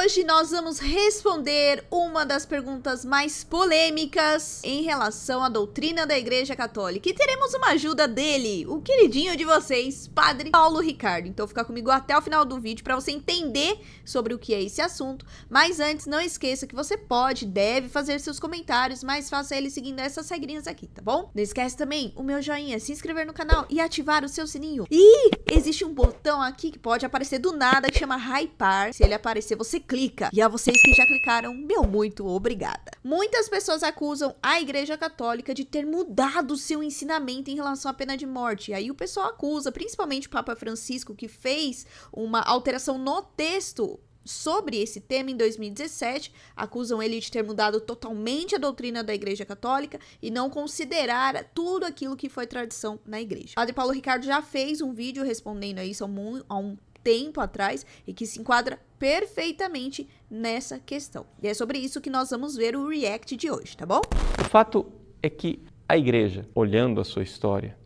hoje nós vamos responder uma das perguntas mais polêmicas em relação à doutrina da Igreja Católica. E teremos uma ajuda dele, o queridinho de vocês, Padre Paulo Ricardo. Então fica comigo até o final do vídeo para você entender sobre o que é esse assunto. Mas antes, não esqueça que você deve fazer seus comentários, mas faça ele seguindo essas regrinhas aqui, tá bom? Não esquece também o meu joinha, se inscrever no canal e ativar o seu sininho. E existe um botão aqui que pode aparecer do nada que chama hypar. Se ele aparecer, você clica. E a vocês que já clicaram, meu muito obrigada. Muitas pessoas acusam a Igreja Católica de ter mudado seu ensinamento em relação à pena de morte. E aí o pessoal acusa, principalmente o Papa Francisco, que fez uma alteração no texto sobre esse tema em 2017, acusam ele de ter mudado totalmente a doutrina da Igreja Católica e não considerar tudo aquilo que foi tradição na Igreja. O Padre Paulo Ricardo já fez um vídeo respondendo a isso há um tempo atrás e que se enquadra perfeitamente nessa questão. E é sobre isso que nós vamos ver o react de hoje, tá bom? O fato é que a Igreja, olhando a sua história,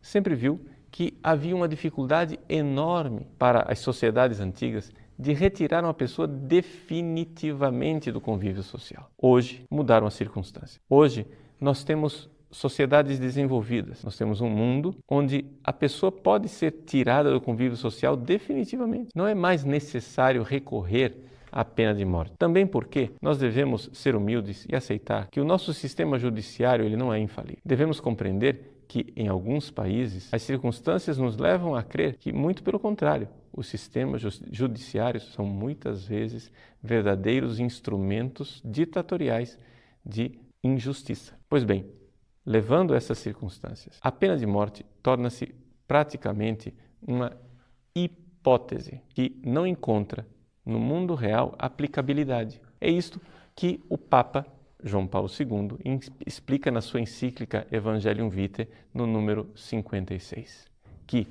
sempre viu que havia uma dificuldade enorme para as sociedades antigas de retirar uma pessoa definitivamente do convívio social. Hoje mudaram as circunstâncias. Hoje nós temos sociedades desenvolvidas. Nós temos um mundo onde a pessoa pode ser tirada do convívio social definitivamente. Não é mais necessário recorrer à pena de morte. Também porque nós devemos ser humildes e aceitar que o nosso sistema judiciário ele não é infalível. Devemos compreender que em alguns países as circunstâncias nos levam a crer que, muito pelo contrário, os sistemas judiciários são muitas vezes verdadeiros instrumentos ditatoriais de injustiça. Pois bem, levando essas circunstâncias, a pena de morte torna-se praticamente uma hipótese que não encontra no mundo real aplicabilidade. É isto que o Papa João Paulo II explica na sua encíclica Evangelium Vitae, no número 56, que,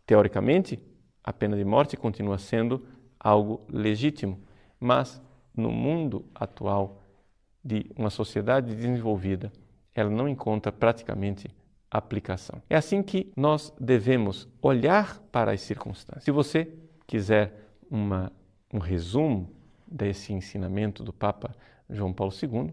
teoricamente, a pena de morte continua sendo algo legítimo, mas no mundo atual de uma sociedade desenvolvida, ela não encontra praticamente aplicação. É assim que nós devemos olhar para as circunstâncias. Se você quiser um resumo desse ensinamento do Papa João Paulo II,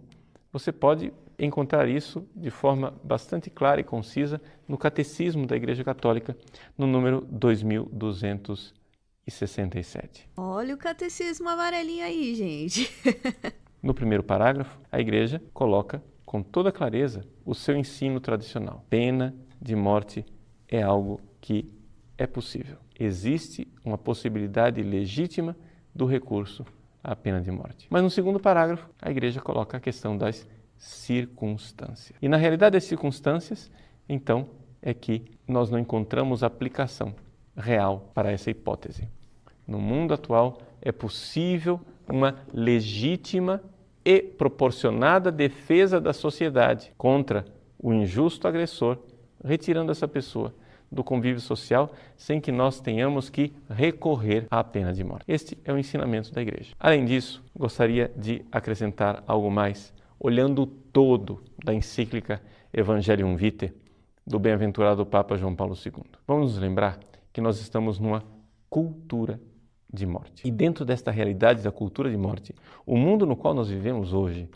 você pode encontrar isso de forma bastante clara e concisa no Catecismo da Igreja Católica, no número 2267. Olha o catecismo amarelinho aí, gente. No primeiro parágrafo, a Igreja coloca com toda clareza o seu ensino tradicional. Pena de morte é algo que é possível. Existe uma possibilidade legítima do recurso à pena de morte. Mas no segundo parágrafo, a Igreja coloca a questão das circunstâncias. E na realidade das circunstâncias, então, é que nós não encontramos aplicação real para essa hipótese. No mundo atual, é possível uma legítima e proporcionada defesa da sociedade contra o injusto agressor, retirando essa pessoa do convívio social sem que nós tenhamos que recorrer à pena de morte. Este é o ensinamento da Igreja. Além disso, gostaria de acrescentar algo mais, olhando o todo da encíclica Evangelium Vitae, do bem-aventurado Papa João Paulo II. Vamos nos lembrar que nós estamos numa cultura de morte. E dentro desta realidade da cultura de morte, o mundo no qual nós vivemos hoje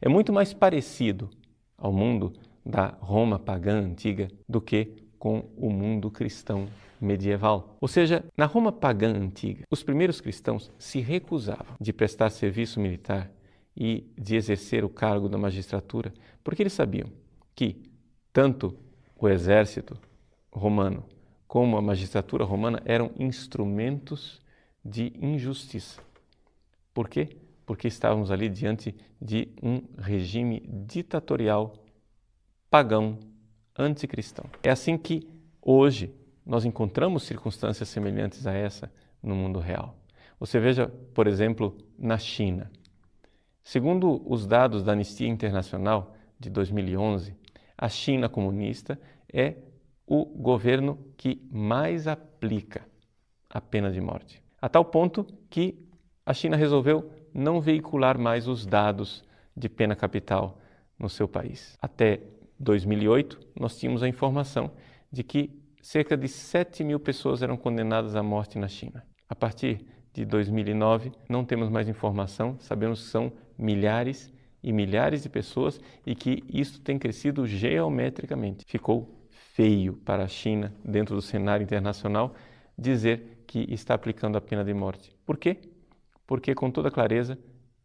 é muito mais parecido ao mundo da Roma pagã antiga do que com o mundo cristão medieval. Ou seja, na Roma pagã antiga, os primeiros cristãos se recusavam de prestar serviço militar e de exercer o cargo da magistratura, porque eles sabiam que tanto o exército romano como a magistratura romana eram instrumentos de injustiça. Por quê? Porque estávamos ali diante de um regime ditatorial, pagão, anticristão. É assim que hoje nós encontramos circunstâncias semelhantes a essa no mundo real. Você veja, por exemplo, na China. Segundo os dados da Anistia Internacional de 2011, a China comunista é o governo que mais aplica a pena de morte. A tal ponto que a China resolveu não veicular mais os dados de pena capital no seu país. Até 2008, nós tínhamos a informação de que cerca de 7.000 pessoas eram condenadas à morte na China. A partir de 2009, não temos mais informação, sabemos que são milhares e milhares de pessoas e que isso tem crescido geometricamente. Ficou feio para a China, dentro do cenário internacional, dizer que está aplicando a pena de morte. Por quê? Porque, com toda clareza,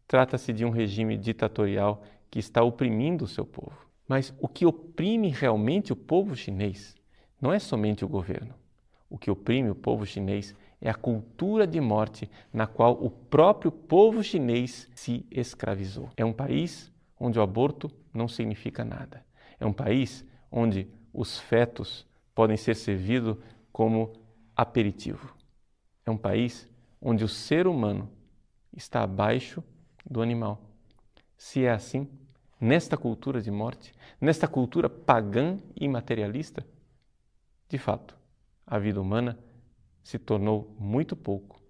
trata-se de um regime ditatorial que está oprimindo o seu povo. Mas o que oprime realmente o povo chinês não é somente o governo. O que oprime o povo chinês é a cultura de morte na qual o próprio povo chinês se escravizou. É um país onde o aborto não significa nada. É um país onde os fetos podem ser servidos como aperitivo. É um país onde o ser humano está abaixo do animal. Se é assim, nesta cultura de morte, nesta cultura pagã e materialista, de fato, a vida humana se tornou muito pouco.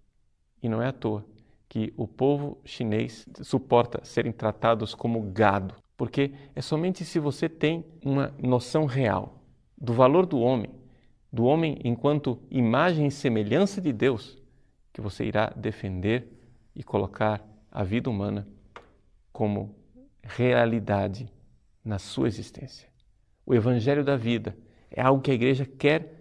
E não é à toa que o povo chinês suporta serem tratados como gado, porque é somente se você tem uma noção real do valor do homem enquanto imagem e semelhança de Deus, que você irá defender e colocar a vida humana como realidade na sua existência. O Evangelho da vida é algo que a Igreja quer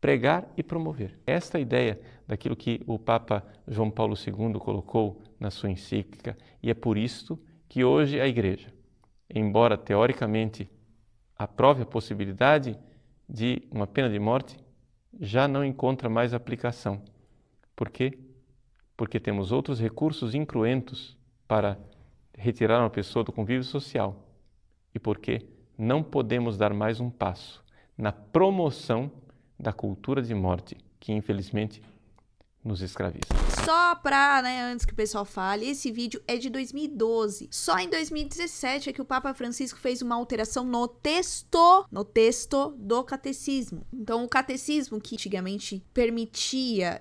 pregar e promover. Esta ideia daquilo que o Papa João Paulo II colocou na sua encíclica, e é por isto que hoje a Igreja, embora teoricamente aprove a possibilidade de uma pena de morte, já não encontra mais aplicação. Por quê? Porque temos outros recursos incruentos para retirar uma pessoa do convívio social e porque não podemos dar mais um passo na promoção da cultura de morte que, infelizmente, nos escraviza. Só pra, antes que o pessoal fale, esse vídeo é de 2012. Só em 2017 é que o Papa Francisco fez uma alteração no texto do catecismo. Então, o catecismo, que antigamente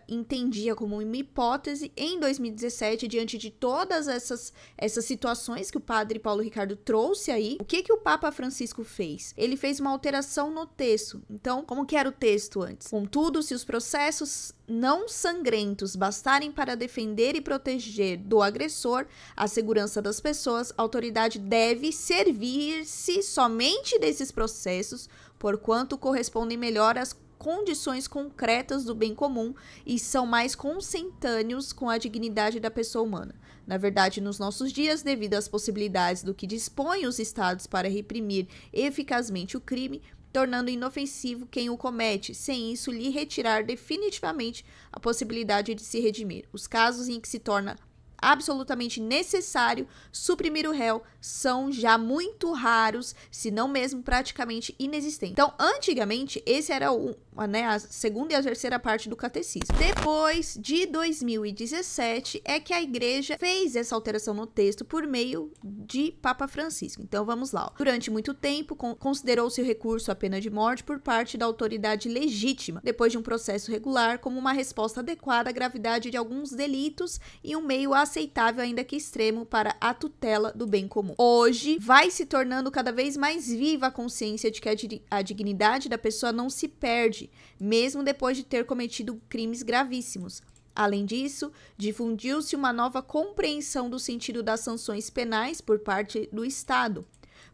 entendia como uma hipótese, em 2017, diante de todas essas situações que o padre Paulo Ricardo trouxe aí, o que o Papa Francisco fez? Ele fez uma alteração no texto. Então, como que era o texto antes? Contudo, se os processos não sangrentos bastarem para defender e proteger do agressor a segurança das pessoas, a autoridade deve servir-se somente desses processos, porquanto correspondem melhor às condições concretas do bem comum e são mais consentâneos com a dignidade da pessoa humana. Na verdade, nos nossos dias, devido às possibilidades do que dispõem os estados para reprimir eficazmente o crime, tornando inofensivo quem o comete, sem isso lhe retirar definitivamente a possibilidade de se redimir. Os casos em que se torna absolutamente necessário suprimir o réu são já muito raros, se não mesmo praticamente inexistentes. Então, antigamente, esse era a segunda e a terceira parte do catecismo. Depois de 2017 é que a Igreja fez essa alteração no texto por meio de Papa Francisco. Então, vamos lá. Durante muito tempo, considerou-se o recurso à pena de morte por parte da autoridade legítima, depois de um processo regular, como uma resposta adequada à gravidade de alguns delitos e um meio aceitável, ainda que extremo, para a tutela do bem comum. Hoje, vai se tornando cada vez mais viva a consciência de que a dignidade da pessoa não se perde, mesmo depois de ter cometido crimes gravíssimos. Além disso, difundiu-se uma nova compreensão do sentido das sanções penais por parte do Estado.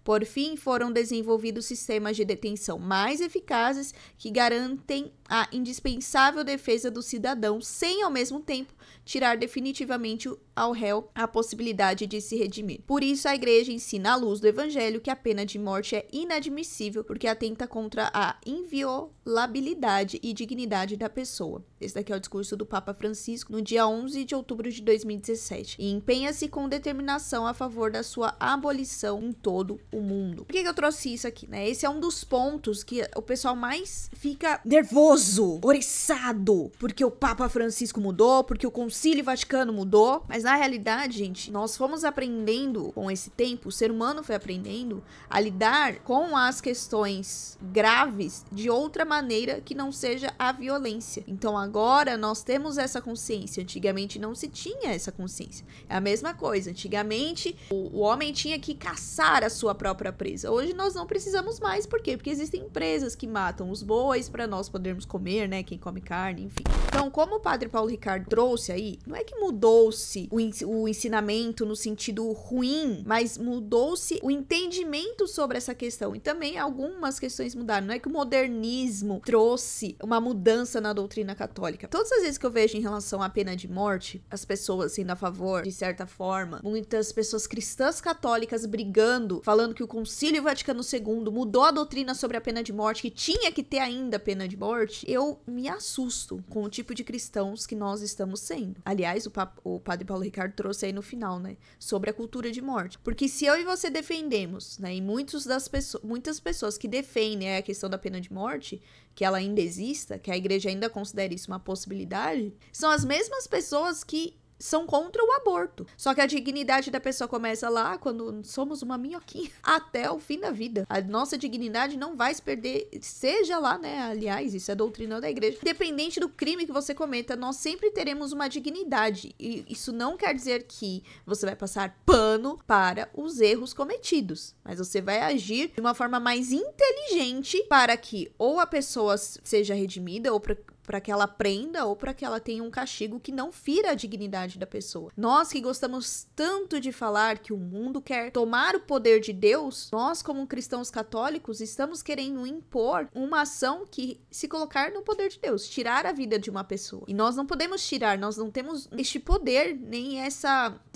Por fim, foram desenvolvidos sistemas de detenção mais eficazes que garantem a indispensável defesa do cidadão, sem, ao mesmo tempo, tirar definitivamente ao réu a possibilidade de se redimir. Por isso, a Igreja ensina à luz do Evangelho que a pena de morte é inadmissível, porque atenta contra a inviolabilidade e dignidade da pessoa. Esse daqui é o discurso do Papa Francisco no dia 11 de outubro de 2017. E empenha-se com determinação a favor da sua abolição em todo o mundo. Por que eu trouxe isso aqui, Esse é um dos pontos que o pessoal mais fica nervoso, oriçado, porque o Papa Francisco mudou, porque o Concílio Vaticano mudou. Mas na realidade, gente, nós fomos aprendendo com esse tempo, o ser humano foi aprendendo a lidar com as questões graves de outra maneira que não seja a violência. Então agora nós temos essa consciência. Antigamente não se tinha essa consciência. É a mesma coisa. Antigamente o homem tinha que caçar a sua própria presa. Hoje nós não precisamos mais. Por quê? Porque existem empresas que matam os bois para nós podermos comer, né, quem come carne, enfim. Então, como o padre Paulo Ricardo trouxe aí, não é que mudou-se o ensinamento no sentido ruim, mas mudou-se o entendimento sobre essa questão. E também algumas questões mudaram. Não é que o modernismo trouxe uma mudança na doutrina católica. Todas as vezes que eu vejo em relação à pena de morte, as pessoas sendo a favor, de certa forma, muitas pessoas cristãs católicas brigando, falando que o Concílio Vaticano II mudou a doutrina sobre a pena de morte, que tinha que ter ainda pena de morte, eu me assusto com o tipo de cristãos que nós estamos sendo. Aliás, o padre Paulo Ricardo trouxe aí no final, né, sobre a cultura de morte. Porque se eu e você defendemos, né, e muitas pessoas que defendem a questão da pena de morte, que ela ainda exista, que a igreja ainda considere isso uma possibilidade, são as mesmas pessoas que são contra o aborto. Só que a dignidade da pessoa começa lá quando somos uma minhoquinha até o fim da vida. A nossa dignidade não vai se perder, seja lá, né? Aliás, isso é doutrina da igreja. Independente do crime que você cometa, nós sempre teremos uma dignidade. E isso não quer dizer que você vai passar pano para os erros cometidos, mas você vai agir de uma forma mais inteligente para que ou a pessoa seja redimida ou para que ela aprenda ou para que ela tenha um castigo que não fira a dignidade da pessoa. Nós que gostamos tanto de falar que o mundo quer tomar o poder de Deus, nós como cristãos católicos estamos querendo impor uma ação que se colocar no poder de Deus, tirar a vida de uma pessoa. E nós não podemos tirar, nós não temos este poder nem esse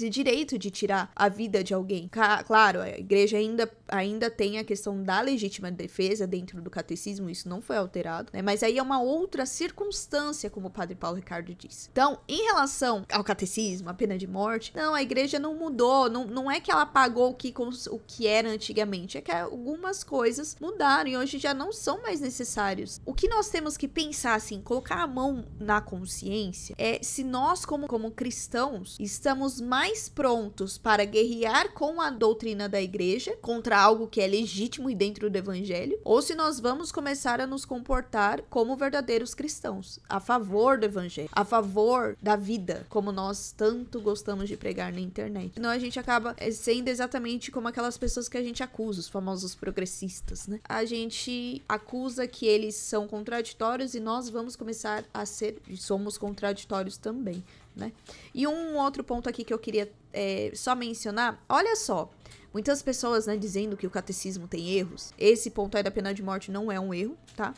direito de tirar a vida de alguém. Claro, a igreja ainda tem a questão da legítima defesa dentro do catecismo, isso não foi alterado, né? Mas aí é uma outra circunstância, como o padre Paulo Ricardo disse. Então, em relação ao catecismo, a pena de morte, não, a igreja não mudou, não é que ela apagou o que era antigamente, é que algumas coisas mudaram e hoje já não são mais necessários. O que nós temos que pensar, assim, colocar a mão na consciência, é se nós, como cristãos, estamos mais prontos para guerrear com a doutrina da igreja, contra algo que é legítimo e dentro do evangelho, ou se nós vamos começar a nos comportar como verdadeiros cristãos, a favor do evangelho, a favor da vida, como nós tanto gostamos de pregar na internet. Então a gente acaba sendo exatamente como aquelas pessoas que a gente acusa, os famosos progressistas, né? A gente acusa que eles são contraditórios e nós vamos começar a somos contraditórios também, né? E um outro ponto aqui que eu queria só mencionar, olha só, muitas pessoas, né, dizendo que o catecismo tem erros. Esse ponto aí da pena de morte não é um erro, tá?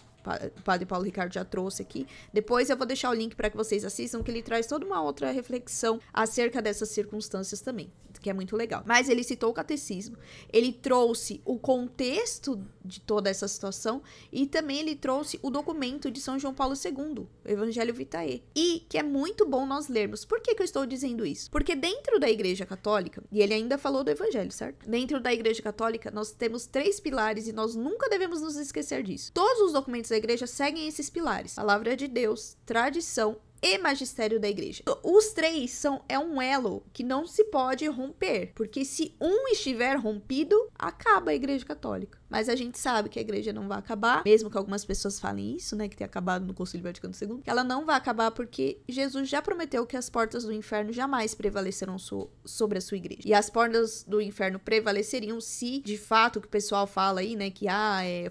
O padre Paulo Ricardo já trouxe aqui. Depois eu vou deixar o link para que vocês assistam, que ele traz toda uma outra reflexão acerca dessas circunstâncias também, que é muito legal. Mas ele citou o catecismo, ele trouxe o contexto de toda essa situação e também ele trouxe o documento de São João Paulo II, o Evangelho Vitae, e que é muito bom nós lermos. Por que eu estou dizendo isso? Porque dentro da Igreja Católica, e ele ainda falou do Evangelho, certo? Dentro da Igreja Católica, nós temos 3 pilares e nós nunca devemos nos esquecer disso. Todos os documentos da igreja seguem esses pilares: palavra de Deus, tradição e magistério da igreja. Os 3 é um elo que não se pode romper, porque se um estiver rompido, acaba a igreja católica. Mas a gente sabe que a igreja não vai acabar, mesmo que algumas pessoas falem isso, né, que tem acabado no Concílio Vaticano II, que ela não vai acabar porque Jesus já prometeu que as portas do inferno jamais prevalecerão sobre a sua igreja. E as portas do inferno prevaleceriam se, de fato, o que o pessoal fala aí, né, que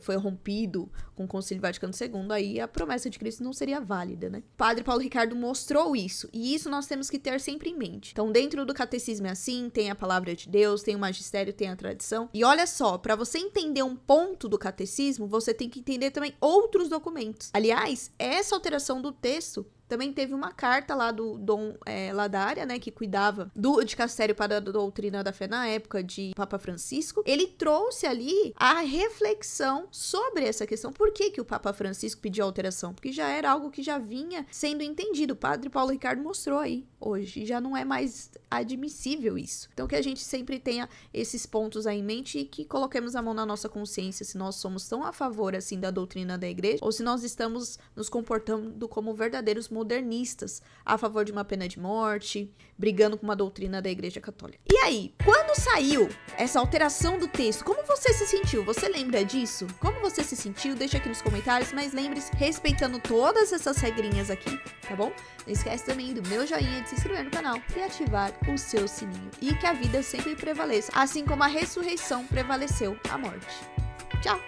foi rompido com o Concílio Vaticano II, aí a promessa de Cristo não seria válida, né? O padre Paulo Ricardo mostrou isso, e isso nós temos que ter sempre em mente. Então, dentro do catecismo é assim, tem a palavra de Deus, tem o magistério, tem a tradição. E olha só, para você entender um ponto do catecismo, você tem que entender também outros documentos. Aliás, essa alteração do texto também teve uma carta lá do Dom Ladária, né, que cuidava do dicastério para a doutrina da fé na época de Papa Francisco. Ele trouxe ali a reflexão sobre essa questão. Por que o Papa Francisco pediu alteração? Porque já era algo que já vinha sendo entendido. O padre Paulo Ricardo mostrou aí hoje. Já não é mais admissível isso. Então que a gente sempre tenha esses pontos aí em mente e que coloquemos a mão na nossa consciência se nós somos tão a favor assim da doutrina da igreja ou se nós estamos nos comportando como verdadeiros modernistas, a favor de uma pena de morte, brigando com uma doutrina da Igreja Católica. E aí, quando saiu essa alteração do texto, como você se sentiu? Você lembra disso? Como você se sentiu? Deixa aqui nos comentários, mas lembre-se, respeitando todas essas regrinhas aqui, tá bom? Não esquece também do meu joinha, de se inscrever no canal e ativar o seu sininho. E que a vida sempre prevaleça, assim como a ressurreição prevaleceu a morte. Tchau!